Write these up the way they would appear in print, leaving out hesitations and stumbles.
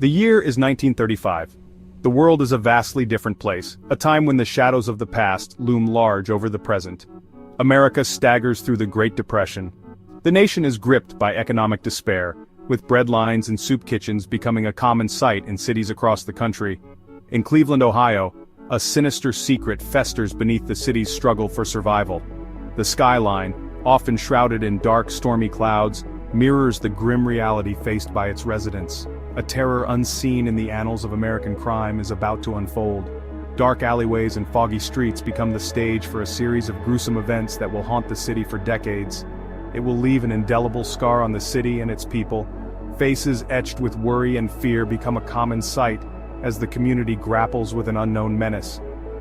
The year is 1935. The world is a vastly different place, a time when the shadows of the past loom large over the present. America staggers through the Great Depression. The nation is gripped by economic despair, with breadlines and soup kitchens becoming a common sight in cities across the country. In Cleveland, Ohio, a sinister secret festers beneath the city's struggle for survival. The skyline, often shrouded in dark, stormy clouds, mirrors the grim reality faced by its residents. A terror unseen in the annals of American crime is about to unfold. Dark alleyways and foggy streets become the stage for a series of gruesome events that will haunt the city for decades. It will leave an indelible scar on the city and its people. Faces etched with worry and fear become a common sight as the community grapples with an unknown menace.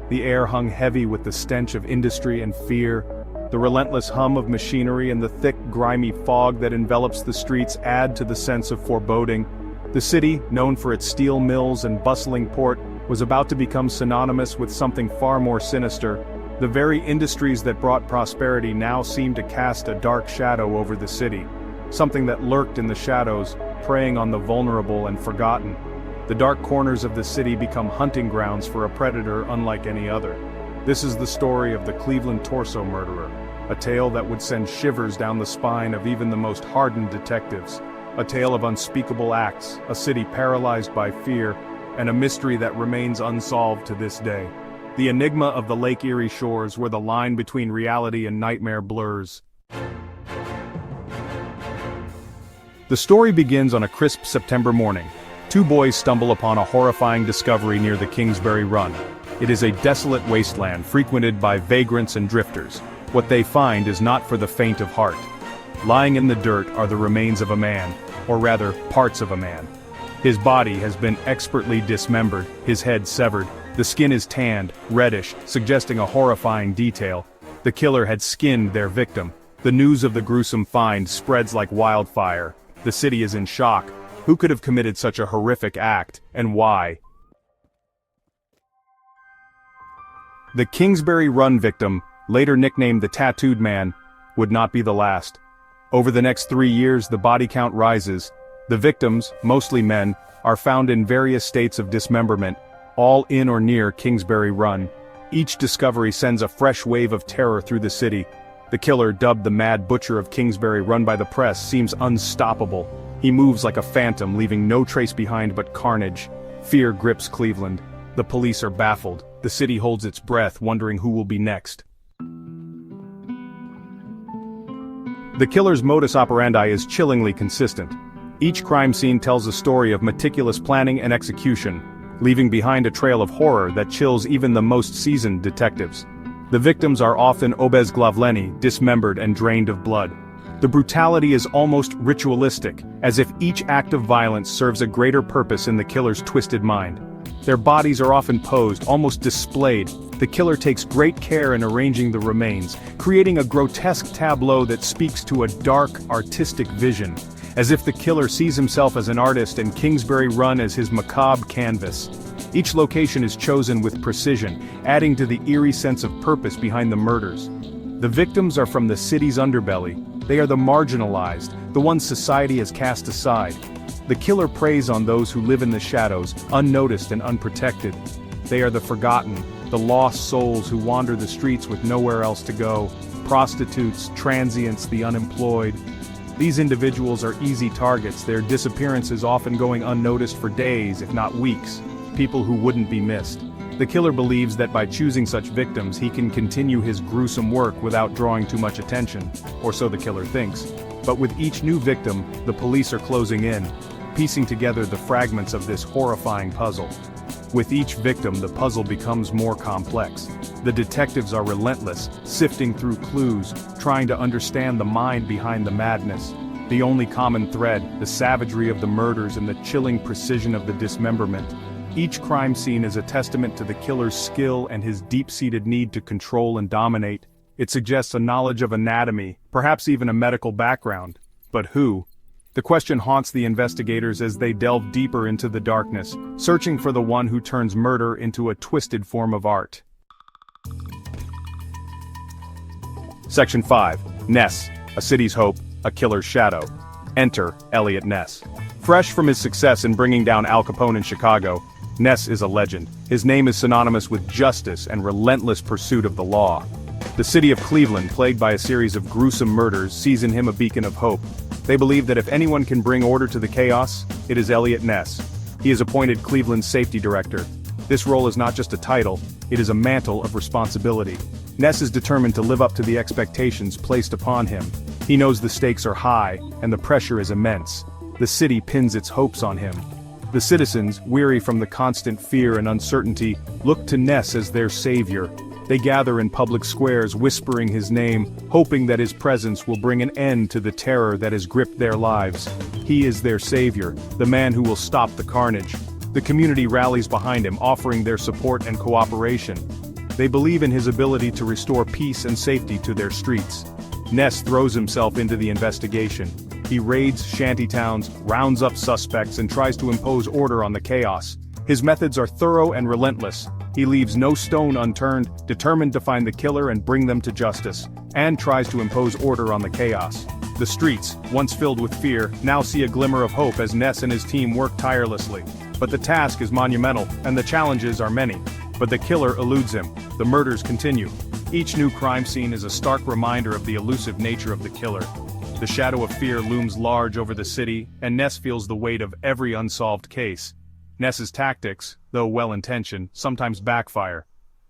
The air hung heavy with the stench of industry and fear. The relentless hum of machinery and the thick, grimy fog that envelops the streets add to the sense of foreboding. The city, known for its steel mills and bustling port, was about to become synonymous with something far more sinister. The very industries that brought prosperity now seemed to cast a dark shadow over the city. Something that lurked in the shadows, preying on the vulnerable and forgotten. The dark corners of the city become hunting grounds for a predator unlike any other. This is the story of the Cleveland torso murderer, a tale that would send shivers down the spine of even the most hardened detectives. A tale of unspeakable acts, a city paralyzed by fear, and a mystery that remains unsolved to this day. The enigma of the Lake Erie shores where the line between reality and nightmare blurs. The story begins on a crisp September morning. Two boys stumble upon a horrifying discovery near the Kingsbury Run. It is a desolate wasteland frequented by vagrants and drifters. What they find is not for the faint of heart. Lying in the dirt are the remains of a man, or rather, parts of a man. His body has been expertly dismembered, his head severed. The skin is tanned, reddish, suggesting a horrifying detail. The killer had skinned their victim. The news of the gruesome find spreads like wildfire. The city is in shock. Who could have committed such a horrific act, and why? The Kingsbury Run victim, later nicknamed the Tattooed Man, would not be the last. Over the next 3 years, the body count rises. The victims, mostly men, are found in various states of dismemberment, all in or near Kingsbury Run. Each discovery sends a fresh wave of terror through the city. The killer, dubbed the Mad Butcher of Kingsbury Run by the press, seems unstoppable. He moves like a phantom, leaving no trace behind but carnage. Fear grips Cleveland. The police are baffled. The city holds its breath, wondering who will be next. The killer's modus operandi is chillingly consistent. Each crime scene tells a story of meticulous planning and execution, leaving behind a trail of horror that chills even the most seasoned detectives. The victims are often obezglavleni, dismembered and drained of blood. The brutality is almost ritualistic, as if each act of violence serves a greater purpose in the killer's twisted mind. Their bodies are often posed, almost displayed. The killer takes great care in arranging the remains, creating a grotesque tableau that speaks to a dark, artistic vision, as if the killer sees himself as an artist and Kingsbury Run as his macabre canvas. Each location is chosen with precision, adding to the eerie sense of purpose behind the murders. The victims are from the city's underbelly. They are the marginalized, the ones society has cast aside. The killer preys on those who live in the shadows, unnoticed and unprotected. They are the forgotten, the lost souls who wander the streets with nowhere else to go. Prostitutes, transients, the unemployed. These individuals are easy targets, their disappearances often going unnoticed for days, if not weeks. People who wouldn't be missed. The killer believes that by choosing such victims he can continue his gruesome work without drawing too much attention, or so the killer thinks. But with each new victim, the police are closing in, piecing together the fragments of this horrifying puzzle. With each victim, the puzzle becomes more complex. The detectives are relentless, sifting through clues, trying to understand the mind behind the madness. The only common thread, the savagery of the murders and the chilling precision of the dismemberment. Each crime scene is a testament to the killer's skill and his deep-seated need to control and dominate. It suggests a knowledge of anatomy, perhaps even a medical background. But who? The question haunts the investigators as they delve deeper into the darkness, searching for the one who turns murder into a twisted form of art. Section 5. Ness, a city's hope, a killer's shadow. Enter Eliot Ness. Fresh from his success in bringing down Al Capone in Chicago, Ness is a legend. His name is synonymous with justice and relentless pursuit of the law. The city of Cleveland, plagued by a series of gruesome murders, sees in him a beacon of hope. They believe that if anyone can bring order to the chaos, it is Eliot Ness. He is appointed Cleveland's safety director. This role is not just a title, it is a mantle of responsibility. Ness is determined to live up to the expectations placed upon him. He knows the stakes are high, and the pressure is immense. The city pins its hopes on him. The citizens, weary from the constant fear and uncertainty, look to Ness as their savior. They gather in public squares whispering his name, hoping that his presence will bring an end to the terror that has gripped their lives. He is their savior, the man who will stop the carnage. The community rallies behind him, offering their support and cooperation. They believe in his ability to restore peace and safety to their streets. Ness throws himself into the investigation. He raids shantytowns, rounds up suspects, and tries to impose order on the chaos. His methods are thorough and relentless. He leaves no stone unturned, determined to find the killer and bring them to justice, and tries to impose order on the chaos. The streets, once filled with fear, now see a glimmer of hope as Ness and his team work tirelessly. But the task is monumental, and the challenges are many. But the killer eludes him. The murders continue. Each new crime scene is a stark reminder of the elusive nature of the killer. The shadow of fear looms large over the city, and Ness feels the weight of every unsolved case. Ness's tactics, though well-intentioned, sometimes backfire.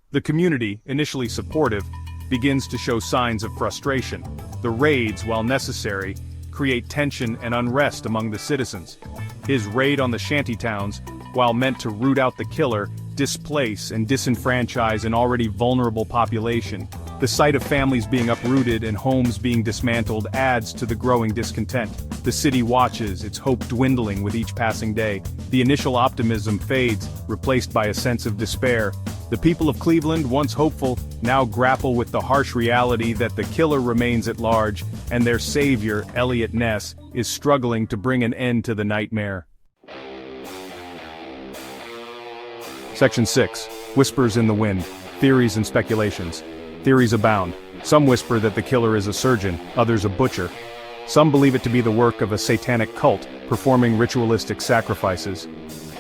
The community, initially supportive, begins to show signs of frustration. The raids, while necessary, create tension and unrest among the citizens. His raid on the shantytowns, while meant to root out the killer, displace and disenfranchise an already vulnerable population. The sight of families being uprooted and homes being dismantled adds to the growing discontent. The city watches, its hope dwindling with each passing day. The initial optimism fades, replaced by a sense of despair. The people of Cleveland, once hopeful, now grapple with the harsh reality that the killer remains at large, and their savior, Eliot Ness, is struggling to bring an end to the nightmare. Section 6. Whispers in the wind. Theories and speculations. Theories abound. Some whisper that the killer is a surgeon, others a butcher. Some believe it to be the work of a satanic cult, performing ritualistic sacrifices.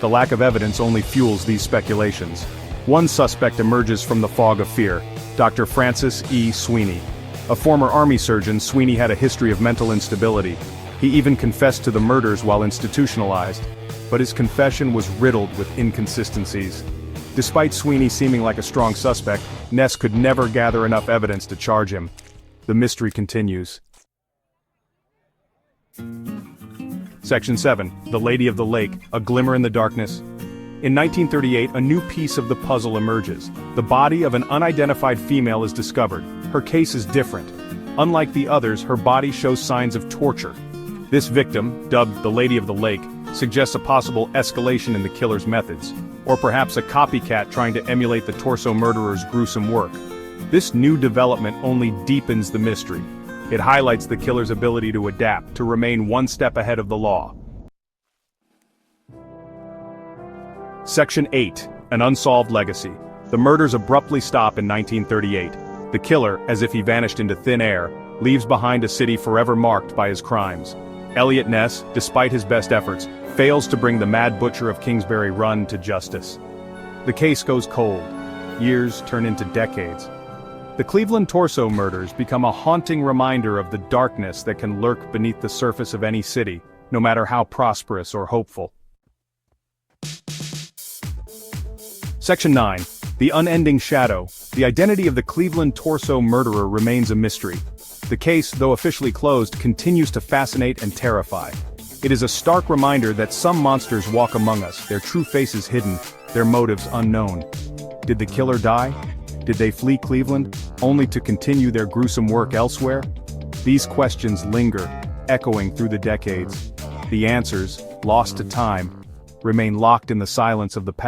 The lack of evidence only fuels these speculations. One suspect emerges from the fog of fear, Dr. Francis E. Sweeney. A former army surgeon, Sweeney had a history of mental instability. He even confessed to the murders while institutionalized. But his confession was riddled with inconsistencies. Despite Sweeney seeming like a strong suspect, Ness could never gather enough evidence to charge him. The mystery continues. Section 7. The Lady of the Lake, A Glimmer in the Darkness. In 1938, a new piece of the puzzle emerges. The body of an unidentified female is discovered. Her case is different. Unlike the others, her body shows signs of torture. This victim, dubbed the Lady of the Lake, suggests a possible escalation in the killer's methods, or perhaps a copycat trying to emulate the torso murderer's gruesome work. This new development only deepens the mystery. It highlights the killer's ability to adapt, to remain one step ahead of the law. Section 8. An Unsolved Legacy. The murders abruptly stop in 1938. The killer, as if he vanished into thin air, leaves behind a city forever marked by his crimes. Eliot Ness, despite his best efforts, fails to bring the Mad Butcher of Kingsbury Run to justice. The case goes cold. Years turn into decades. The Cleveland torso murders become a haunting reminder of the darkness that can lurk beneath the surface of any city, no matter how prosperous or hopeful. Section 9. The Unending Shadow. The identity of the Cleveland torso murderer remains a mystery. The case, though officially closed, continues to fascinate and terrify. It is a stark reminder that some monsters walk among us, their true faces hidden, their motives unknown. Did the killer die? Did they flee Cleveland, only to continue their gruesome work elsewhere? These questions linger, echoing through the decades. The answers, lost to time, remain locked in the silence of the past.